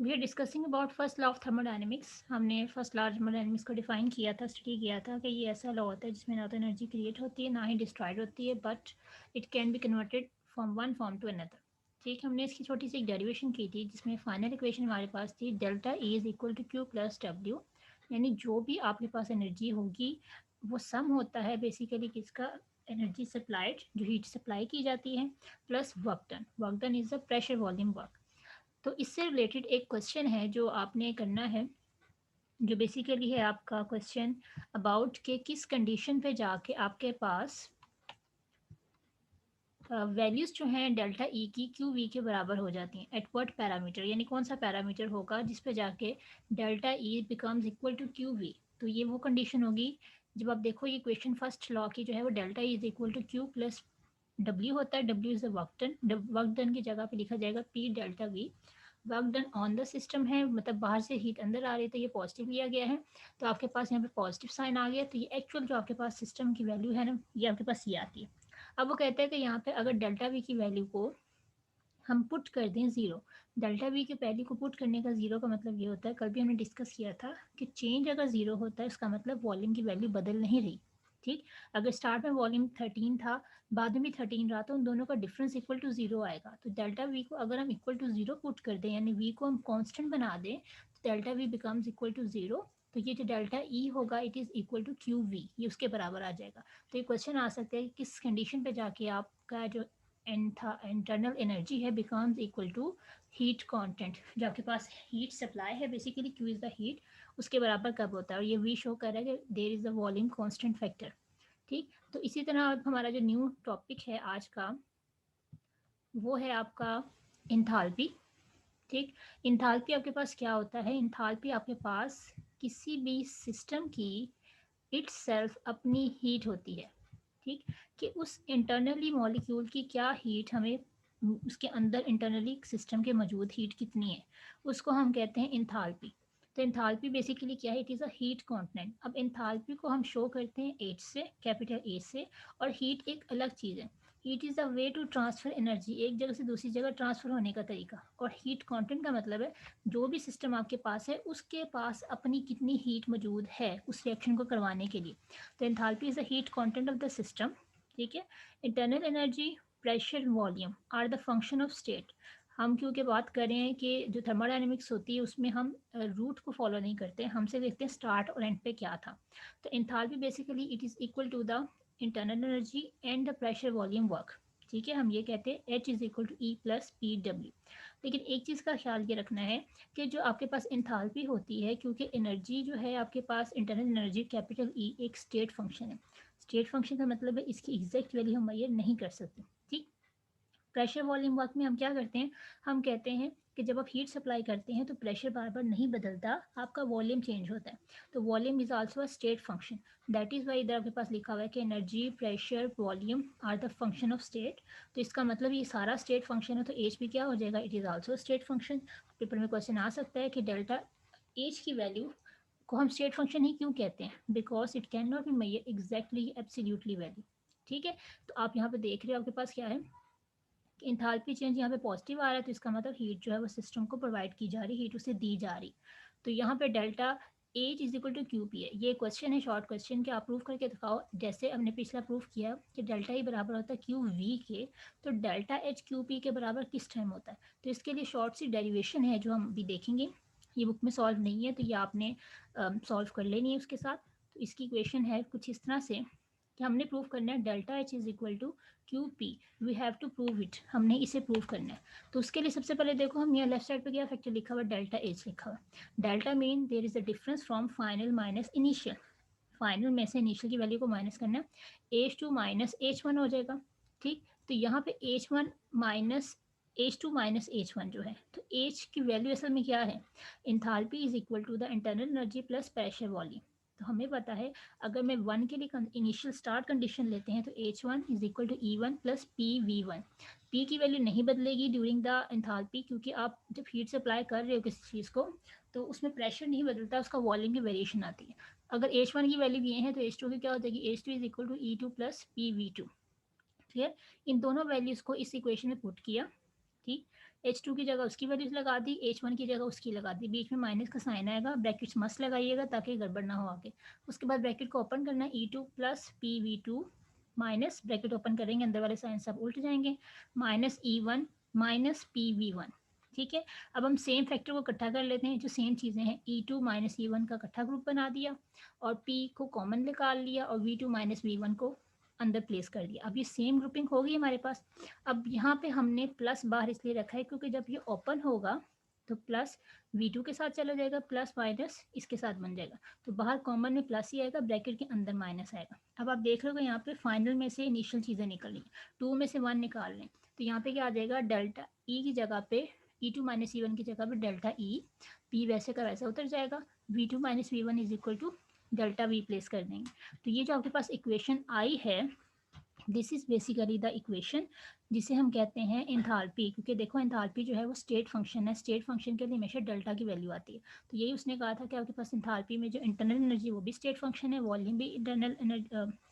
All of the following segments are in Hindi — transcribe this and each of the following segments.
We are discussing about first law of thermodynamics. हमने फर्स्ट लॉ ऑफ थर्मोडायनेमिक्स को डिफाइन किया था, स्टडी किया था कि ये ऐसा लॉ होता है जिसमें ना तो एनर्जी क्रिएट होती है ना ही डिस्ट्रॉयड होती है, but it can be converted from one form to another. ठीक, हमने इसकी छोटी सी एक डेरिवेशन की थी जिसमें फाइनल इक्वेशन हमारे पास थी delta E is equal to Q plus W, यानी जो भी आपके पास एनर्जी होगी वो सम होता है बेसिकली किसका, एनर्जी सप्लाइड जो हीट सप्लाई की जाती है, plus work done. Work done is the pressure volume work. तो इससे रिलेटेड एक क्वेश्चन है जो आपने करना है, जो बेसिकली है आपका क्वेश्चन अबाउट के किस कंडीशन पे जाके आपके पास वैल्यूज जो हैं डेल्टा ई की क्यू वी के बराबर हो जाती हैं। एट व्हाट पैरामीटर, यानी कौन सा पैरामीटर होगा जिस पे जाके delta E becomes equal to Q V. तो ये वो कंडीशन होगी जब आप देखो ये क्वेश्चन फर्स्ट लॉ की जो है वो delta E is equal to Q plus W होता है। W is the work done, work done की जगह पे लिखा जाएगा P delta V. Work done on the system है, मतलब बाहर से हीट अंदर आ रही है तो ये पॉजिटिव लिया गया है, तो आपके पास यहाँ पे पॉजिटिव साइन आ गया। तो ये एक्चुअल जो आपके पास सिस्टम की वैल्यू है ना, ये आपके पास ये आती है। अब वो कहते हैं कि यहाँ पे अगर डेल्टा वी की वैल्यू को हम पुट कर दें ज़ीरो, डेल्टा वी की वैल्यू को पुट करने का ज़ीरो का मतलब ये होता है, कल भी हमने डिस्कस किया था कि चेंज अगर ज़ीरो होता है इसका मतलब वॉल्यूम की वैल्यू बदल नहीं रही। ठीक, अगर स्टार्ट में वॉल्यूम 13 था, बाद में भी 13 रहा, तो उन दोनों का डिफरेंस इक्वल टू ज़ीरो आएगा। तो डेल्टा वी को अगर हम इक्वल टू ज़ीरो पुट कर दें, यानी वी को हम कांस्टेंट बना दें, तो delta V becomes equal to zero. तो ये जो डेल्टा ई होगा it is equal to Q V, ये उसके बराबर आ जाएगा। तो ये क्वेश्चन आ सकता है किस कंडीशन पे जाके आपका जो इंटरनल एनर्जी है becomes equal to heat content, जो आपके पास हीट सप्लाई है basically Q is the heat, उसके बराबर कब होता है। और ये वी शो कर रहा है कि there is the volume constant factor. ठीक, तो इसी तरह अब हमारा जो न्यू टॉपिक है आज का वो है आपका इंथाल्पी। ठीक, इंथाल्पी आपके पास क्या होता है, इंथाल्पी आपके पास किसी भी सिस्टम की इट्स सेल्फ अपनी हीट होती है। ठीक, कि उस इंटरनली मॉलिक्यूल की क्या हीट हमें, उसके अंदर इंटरनली सिस्टम के मौजूद हीट कितनी है, उसको हम कहते हैं इंथाल्पी। तो इंथाल्पी बेसिकली क्या है, it is a heat content. अब इंथाल्पी को हम शो करते हैं एच से, कैपिटल ए से, और हीट एक अलग चीज़ है। Heat is a way to transfer energy, एक जगह से दूसरी जगह ट्रांसफर होने का तरीका। और हीट कॉन्टेंट का मतलब है जो भी सिस्टम आपके पास है उसके पास अपनी कितनी हीट मौजूद है उस रिएक्शन को करवाने के लिए। तो enthalpy is the heat content of the system. ठीक है, internal energy, pressure, volume are the function of state. हम क्योंकि बात कर रहे हैं कि जो थर्मोडायनेमिक्स होती है उसमें हम रूट को फॉलो नहीं करते, हमसे देखते हैं स्टार्ट और एंड पे क्या था। तो enthalpy basically it is equal to the internal energy and the pressure volume work. ठीक है, हम ये कहते हैं H is equal to E plus P W. लेकिन एक चीज़ का ख्याल ये रखना है कि जो आपके पास एंथैल्पी होती है, क्योंकि एनर्जी जो है आपके पास इंटरनल एनर्जी कैपिटल ई एक स्टेट फंक्शन है। स्टेट फंक्शन का मतलब है इसकी एग्जैक्ट वैल्यू हम मेजर नहीं कर सकते। ठीक, प्रेशर वॉल्यूम वर्क में हम क्या करते हैं, हम कहते हैं कि जब आप हीट सप्लाई करते हैं तो प्रेशर बार बार नहीं बदलता, आपका वॉल्यूम चेंज होता है। तो volume is also a state function. That is why इधर आपके पास लिखा हुआ है कि energy, pressure, volume are the function of state. तो इसका मतलब ये सारा स्टेट फंक्शन है, तो एच भी क्या हो जाएगा, it is also state function. Paper में क्वेश्चन आ सकता है कि डेल्टा एच की वैल्यू को हम स्टेट फंक्शन ही क्यों कहते हैं, because it can not be measure exactly absolutely value. ठीक है, तो आप यहाँ पे देख रहे हो आपके पास क्या है, इंथैल्पी चेंज यहाँ पे पॉजिटिव आ रहा है, तो इसका मतलब हीट जो है वो सिस्टम को प्रोवाइड की जा रही, हीट उसे दी जा रही। तो यहाँ पे delta H is equal to Q P है। ये क्वेश्चन है शॉर्ट क्वेश्चन कि आप प्रूव करके दिखाओ, जैसे हमने पिछला प्रूफ किया कि डेल्टा ई बराबर होता है क्यू वी के, तो डेल्टा एच क्यू पी के बराबर किस टाइम होता है। तो इसके लिए शॉर्ट सी डेरिवेशन है जो हम अभी देखेंगे, ये बुक में सॉल्व नहीं है तो ये आपने सॉल्व कर लेनी है उसके साथ। तो इसकी इक्वेशन है कुछ इस तरह से कि हमने प्रूव करना है delta H is equal to Q P, we have to prove it, हमने इसे प्रूव करना है। तो उसके लिए सबसे पहले देखो हम यहाँ लेफ्ट साइड पे क्या फैक्टर लिखा हुआ है, डेल्टा एच लिखा हुआ है। Delta mean there is a difference from final minus initial, final में से इनिशियल की वैल्यू को माइनस करना है, H two minus H one हो जाएगा। ठीक, तो यहाँ पे H one minus H two minus H one जो है, तो एच की वैल्यू असल में क्या है, enthalpy is equal to the internal energy plus pressure volume. तो हमें पता है अगर मैं वन के लिए इनिशियल स्टार्ट कंडीशन लेते हैं तो H one is equal to E one plus P V one. P की वैल्यू नहीं बदलेगी ड्यूरिंग द इंथाल्पी, क्योंकि आप जब हीट सप्लाई कर रहे हो किसी चीज़ को तो उसमें प्रेशर नहीं बदलता, उसका वॉल्यूम की वेरिएशन आती है। अगर एच वन की वैल्यू ये है तो एच टू की क्या हो जाएगी, H two is equal to E two plus P V two. ठीक है, इन दोनों वैल्यूज़ को इस इक्वेशन में पुट किया। ठीक, H2 की जगह उसकी वैल्यूज लगा दी, H1 की जगह उसकी लगा दी, बीच में माइनस का साइन आएगा, ब्रैकेट्स मस्त लगाइएगा ताकि गड़बड़ ना हो आगे। उसके बाद ब्रैकेट को ओपन करना है, E2 plus PV2 minus, bracket open करेंगे अंदर वाले साइन सब उल्ट जाएंगे, माइनस E1 माइनस PV1। ठीक है, अब हम सेम फैक्टर को इकट्ठा कर लेते हैं, जो सेम चीज़ें हैं, E2 माइनस E1 का इकट्ठा ग्रुप बना दिया और P को कॉमन निकाल लिया और V2 माइनस V1 को अंदर प्लेस कर दिया। अब ये सेम ग्रुपिंग होगी हमारे पास। अब यहाँ पे हमने प्लस बाहर इसलिए रखा है क्योंकि जब ये ओपन होगा तो प्लस V2 के साथ चला जाएगा, प्लस माइनस इसके साथ बन जाएगा, तो बाहर कॉमन में प्लस ही आएगा, ब्रैकेट के अंदर माइनस आएगा। अब आप देख रहे हो यहाँ पे फाइनल में से इनिशियल चीज़ें निकल रही हैं, 2 में से 1 निकाल लें तो यहाँ पे क्या आ जाएगा, डेल्टा ई की जगह पे E2 माइनस E1 की जगह पे डेल्टा ई, P वैसे का वैसा उतर जाएगा, V2 minus V1 is equal to delta V place कर देंगे। तो ये जो आपके पास इक्वेशन आई है, this is basically the equation जिसे हम कहते हैं एंथैल्पी, क्योंकि देखो एंथैल्पी जो है वो स्टेट फंक्शन है, स्टेट फंक्शन के लिए हमेशा डेल्टा की वैल्यू आती है। तो यही उसने कहा था कि आपके पास एंथैल्पी में जो इंटरनल एनर्जी वो भी स्टेट फंक्शन है, वॉल्यूम भी इंटरनल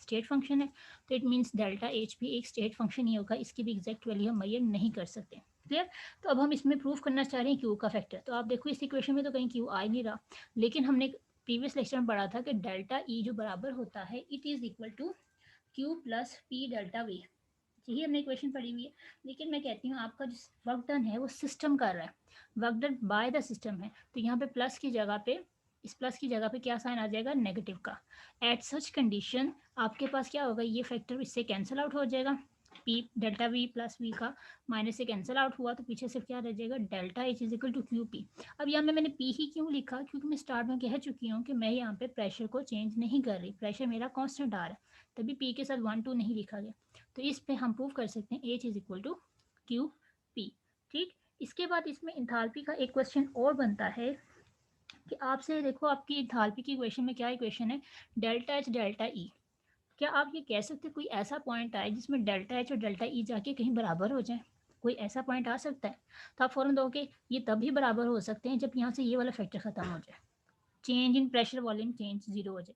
स्टेट फंक्शन है, तो इट मीन्स डेल्टा एच भी एक स्टेट फंक्शन ही होगा, इसकी भी एग्जैक्ट वैल्यू हम मैयर नहीं कर सकते। क्लियर। तो अब हम इसमें प्रूव करना चाह रहे हैं क्यू का फैक्टर। तो आप देखो इस इक्वेशन में तो कहीं क्यू आ ही नहीं रहा, लेकिन हमने प्रीवियस लेक्चर में पढ़ा था कि डेल्टा ई जो बराबर होता है it is equal to Q plus P delta V, यही हमने इक्वेशन पढ़ी हुई है। लेकिन मैं कहती हूँ आपका जो वर्क डन है वो सिस्टम कर रहा है, work done by the system है, तो यहाँ पे प्लस की जगह पे, इस प्लस की जगह पे क्या साइन आ जाएगा, नेगेटिव का। एट सच कंडीशन आपके पास क्या होगा, ये फैक्टर इससे कैंसिल आउट हो जाएगा, P delta V plus V का माइनस से कैंसिल आउट हुआ, तो पीछे सिर्फ क्या रह जाएगा, delta H is equal to Q P. अब यहाँ में मैंने पी ही क्यों लिखा, क्योंकि मैं स्टार्ट में कह चुकी हूँ कि मैं यहाँ पे प्रेशर को चेंज नहीं कर रही, प्रेशर मेरा कॉन्स्टेंट आ रहा है, तभी पी के साथ 1 2 नहीं लिखा गया। तो इस पे हम प्रूव कर सकते हैं H is equal to Q P. ठीक। इसके बाद इसमें इंथाल्पी का एक क्वेश्चन और बनता है कि आपसे देखो आपकी इंथाल्पी की इक्वेशन में क्या इक्वेशन है, डेल्टा एच डेल्टा ई। क्या आप ये कह सकते कोई ऐसा पॉइंट आए जिसमें डेल्टा एच और डेल्टा ई जाके कहीं बराबर हो जाए, कोई ऐसा पॉइंट आ सकता है? तो आप फौरन दोगे ये तभी बराबर हो सकते हैं जब यहाँ से ये वाला फैक्टर खत्म हो जाए, change in pressure volume change zero हो जाए।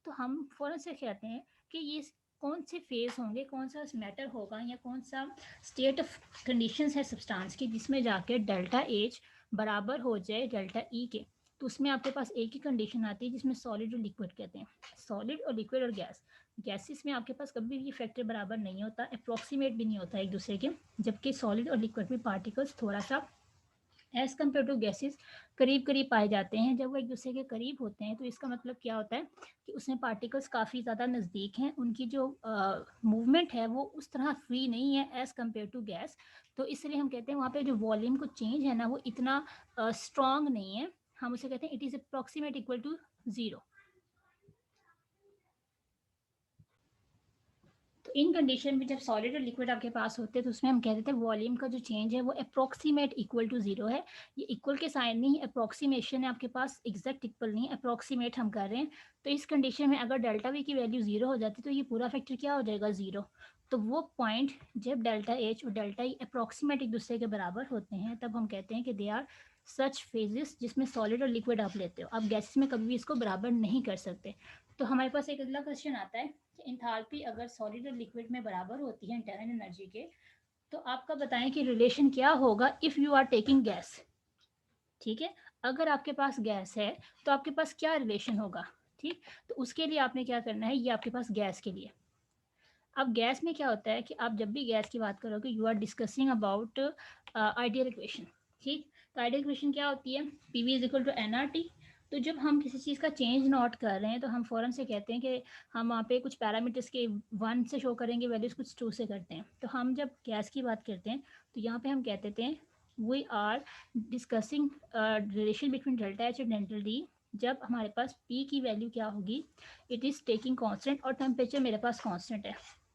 तो हम फौरन से कहते हैं कि ये कौन से फेज होंगे, कौन सा मैटर होगा या कौन सा स्टेट ऑफ कंडीशंस है सब्सटेंस की जिसमें जाके डेल्टा एच बराबर हो जाए डेल्टा ई के। तो उसमें आपके पास एक ही कंडीशन आती है जिसमें सॉलिड और लिक्विड कहते हैं, सॉलिड और लिक्विड और गैस। गैसेस में आपके पास कभी भी फैक्टर बराबर नहीं होता, अप्रॉक्सीमेट भी नहीं होता एक दूसरे के, जबकि सॉलिड और लिक्विड में पार्टिकल्स थोड़ा सा एज कम्पेयर टू गैसेस करीब करीब पाए जाते हैं। जब वो एक दूसरे के करीब होते हैं तो इसका मतलब क्या होता है कि उसमें पार्टिकल्स काफ़ी ज़्यादा नज़दीक हैं, उनकी जो मूवमेंट है वो उस तरह फ्री नहीं है एज कम्पेयर टू गैस। तो इसलिए हम कहते हैं वहाँ पे जो वॉल्यूम को चेंज है ना वो इतना स्ट्रॉन्ग नहीं है, हम उसे कहते हैं it is approximate equal to zero. तो इन कंडीशन में जब सॉलिड और लिक्विड आपके पास होते हैं तो उसमें हम कह देते हैं वॉल्यूम का जो चेंज है वो अप्रॉक्सीमेट इक्वल टू जीरो है। ये इक्वल के साइन नहीं, अप्रॉक्सीमेशन है आपके पास, एग्जैक्ट इक्वल नहीं, अप्रॉक्सीमेट हम कर रहे हैं। तो इस कंडीशन में अगर डेल्टा वी की वैल्यू जीरो हो जाती तो ये पूरा फैक्टर क्या हो जाएगा, जीरो। तो वो पॉइंट जब डेल्टा एच और डेल्टा ई अप्रॉक्सीमेट एक दूसरे के बराबर होते हैं तब हम कहते हैं कि दे आर सच फेजेस जिसमें सॉलिड और लिक्विड आप लेते हो, आप गैसेस में कभी भी इसको बराबर नहीं कर सकते। तो हमारे पास एक अगला क्वेश्चन आता है, इंथाल्पी अगर सॉलिड और लिक्विड में बराबर होती है इंटरनल एनर्जी के, तो आपका बताएं कि रिलेशन क्या होगा if you are taking gas. ठीक है, अगर आपके पास गैस है तो आपके पास क्या रिलेशन होगा। ठीक, तो उसके लिए आपने क्या करना है, ये आपके पास गैस के लिए। अब गैस में क्या होता है कि आप जब भी गैस की बात करोगे you are discussing about ideal equation. ठीक, तो आइडियल इक्वेशन क्या होती है, P V is equal to N R T. तो जब हम किसी चीज़ का चेंज नोट कर रहे हैं तो हम फ़ौरन से कहते हैं कि हम वहाँ पे कुछ पैरामीटर्स के 1 से शो करेंगे वैल्यूज़, कुछ 2 से करते हैं। तो हम जब गैस की बात करते हैं तो यहाँ पे हम कह देते हैं we are discussing relation between delta H और डेल्टा डी। जब हमारे पास पी की वैल्यू क्या होगी, इट इज़ टेकिंग कॉन्स्टेंट और टेम्परेचर मेरे पास कॉन्स्टेंट है।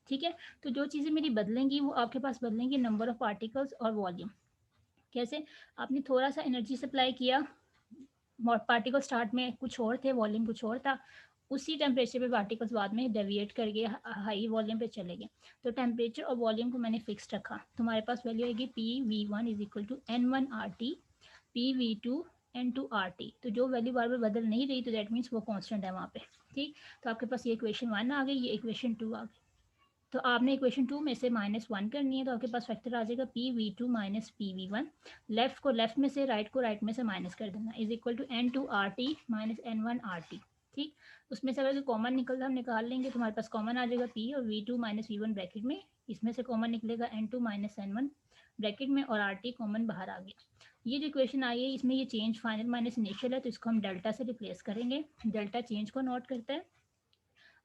ठीक है, तो जो चीज़ें मेरी बदलेंगी वो आपके पास बदलेंगी नंबर ऑफ पार्टिकल्स और वॉल्यूम। कैसे, आपने थोड़ा सा एनर्जी सप्लाई किया, पार्टिकल स्टार्ट में कुछ और थे, वॉल्यूम कुछ और था, उसी टेम्परेचर पे पार्टिकल्स बाद में डेविएट करके हाई वॉल्यूम पे चले गए। तो टेम्परेचर और वॉल्यूम को मैंने फिक्स रखा, तुम्हारे पास वैल्यू आएगी P V one is equal to N one R T P V two N two R T. तो जो वैल्यू बार बार बदल नहीं रही तो दैट मीन्स वो कॉन्स्टेंट है वहाँ पे। ठीक, तो आपके पास ये इक्वेशन 1 आ गई, ये इक्वेशन 2 आ गई। तो आपने इक्वेशन 2 में से -1 करनी है, तो आपके पास फैक्टर आ जाएगा PV2 माइनस PV1। लेफ्ट को लेफ्ट में से, राइट को राइट में से माइनस कर देना, is equal to N2RT minus N1RT। ठीक, उसमें से अगर कॉमन निकलता हम निकाल लेंगे, तो हमारे पास कॉमन आ जाएगा P और V2 माइनस V1 ब्रैकेट में, इसमें से कॉमन निकलेगा N2 माइनस N1 ब्रैकेट में, और RT कॉमन बाहर आ गया। ये जो इक्वेशन आई है इसमें ये चेंज फाइनल माइनस इनिशियल है, तो इसको हम डेल्टा से रिप्लेस करेंगे। डेल्टा चेंज को नोट करता है,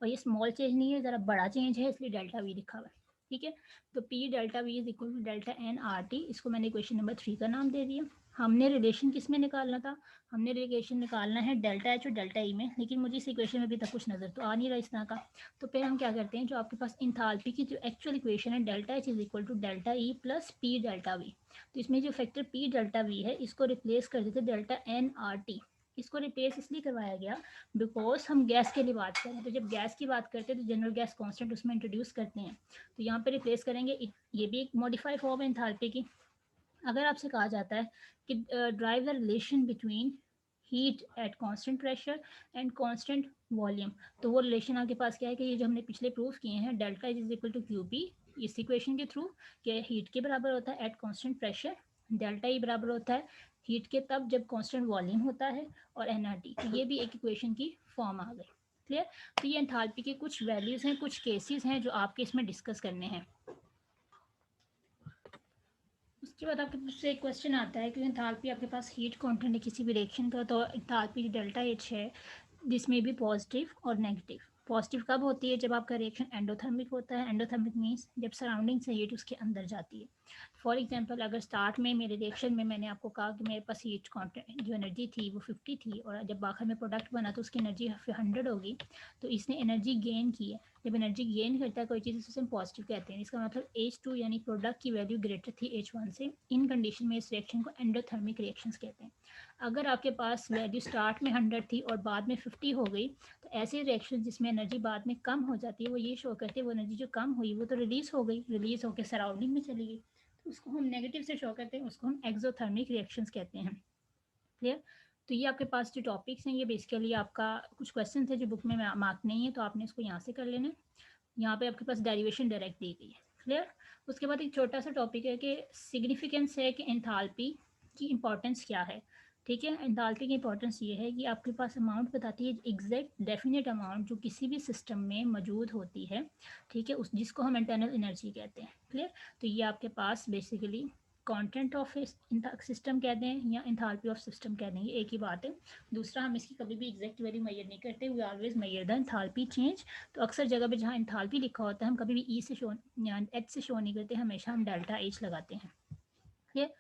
और ये स्मॉल चेंज नहीं है, ज़रा बड़ा चेंज है, इसलिए डेल्टा वी लिखा हुआ है। ठीक है, तो P delta V is equal to delta N R T, इसको मैंने इक्वेशन नंबर 3 का नाम दे दिया। हमने रिलेशन किस में निकालना था, हमने रिलेशन निकालना है डेल्टा एच और डेल्टा ई में, लेकिन मुझे इस इक्वेशन में अभी तक कुछ नज़र तो आ नहीं रहा इस तरह का। तो फिर हम क्या करते हैं, जो आपके पास इंथाल्पी की जो एक्चुअल इक्वेशन है, delta H is equal to delta E plus P delta V, तो इसमें जो फैक्टर पी डेल्टा वी है इसको रिप्लेस कर देते डेल्टा एन आर टी। इसको रिप्लेस इसलिए करवाया गया बिकॉज हम गैस के लिए बात करें, तो जब गैस की बात करते हैं तो जनरल गैस कांस्टेंट उसमें इंट्रोड्यूस करते हैं, तो यहाँ पे रिप्लेस करेंगे। ये भी एक मॉडिफाइड फॉर्म है एंथैल्पी की। अगर आपसे कहा जाता है कि drive the relation between heat at constant pressure and constant volume, तो वो रिलेशन आपके पास क्या है कि ये जो हमने पिछले प्रूफ किए हैं, delta is equal to Q P, इस इक्वेशन के थ्रू, कि हीट के बराबर होता है at constant pressure, delta E बराबर होता है हीट के तब जब कांस्टेंट वॉल्यूम होता है, और एनआरटी, तो ये भी एक इक्वेशन की फॉर्म आ गई। क्लियर, तो ये एंथैल्पी के कुछ वैल्यूज हैं, कुछ केसेस हैं जो आपके इसमें डिस्कस करने हैं। उसके बाद आपके पास एक क्वेश्चन आता है कि एंथैल्पी आपके पास हीट कंटेंट है किसी भी रिएक्शन का, तो एंथैल्पी डेल्टा एच है, जिसमें भी पॉजिटिव और नेगेटिव। पॉजिटिव कब होती है, जब आपका रिएक्शन एंडोथर्मिक होता है। एंडोथर्मिक मीन्स जब सराउंडिंग से हीट उसके अंदर जाती है। फॉर एग्जांपल, अगर स्टार्ट में मेरे रिएक्शन में मैंने आपको कहा कि मेरे पास हीट कंटेंट जो एनर्जी थी वो 50 थी, और जब आखिर में प्रोडक्ट बना तो उसकी एनर्जी 100 होगी, तो इसने एनर्जी गेन की है। जब एनर्जी गेन करता है कोई चीज़, उसे हम पॉजिटिव कहते हैं। इसका मतलब H2 यानी प्रोडक्ट की वैल्यू ग्रेटर थी H1 से, इन कंडीशन में इस रिएक्शन को एंडोथर्मिक रिएक्शंस कहते हैं। अगर आपके पास वैल्यू स्टार्ट में 100 थी और बाद में 50 हो गई, तो ऐसे रिएक्शन जिसमें एनर्जी बाद में कम हो जाती है, वो ये शो करते हैं वो एनर्जी जो कम हुई वो तो रिलीज हो गई, रिलीज होकर सराउंडिंग में चली गई, तो उसको हम नेगेटिव से शो करते हैं, उसको हम एक्सोथर्मिक रिएक्शंस कहते हैं। क्लियर, तो ये आपके पास जो टॉपिक्स हैं, ये बेसिकली आपका कुछ क्वेश्चन थे जो बुक में मार्क नहीं है, तो आपने इसको यहाँ से कर लेना। यहाँ पे आपके पास डेरिवेशन डायरेक्ट दी गई है। क्लियर, उसके बाद एक छोटा सा टॉपिक है कि सिग्निफिकेंस है कि एंथैल्पी की इंपॉर्टेंस क्या है। ठीक है, एंथैल्पी की इंपॉर्टेंस ये है कि आपके पास अमाउंट बताती है, एग्जैक्ट डेफिनेट अमाउंट जो किसी भी सिस्टम में मौजूद होती है। ठीक है, उस जिसको हम इंटरनल एनर्जी कहते हैं। क्लियर, तो ये आपके पास बेसिकली कंटेंट ऑफ सिस्टम कहते हैं या एंथैल्पी ऑफ सिस्टम कहते हैं, ये एक ही बात है। दूसरा, हम इसकी कभी भी एग्जैक्ट वैल्यू मेजर नहीं करते, we always measure the enthalpy change. तो अक्सर जगह पे जहाँ एंथैल्पी लिखा होता है हम कभी भी ई से शो या एच से शो नहीं करते, हमेशा हम डेल्टा एच लगाते हैं। ठीक है,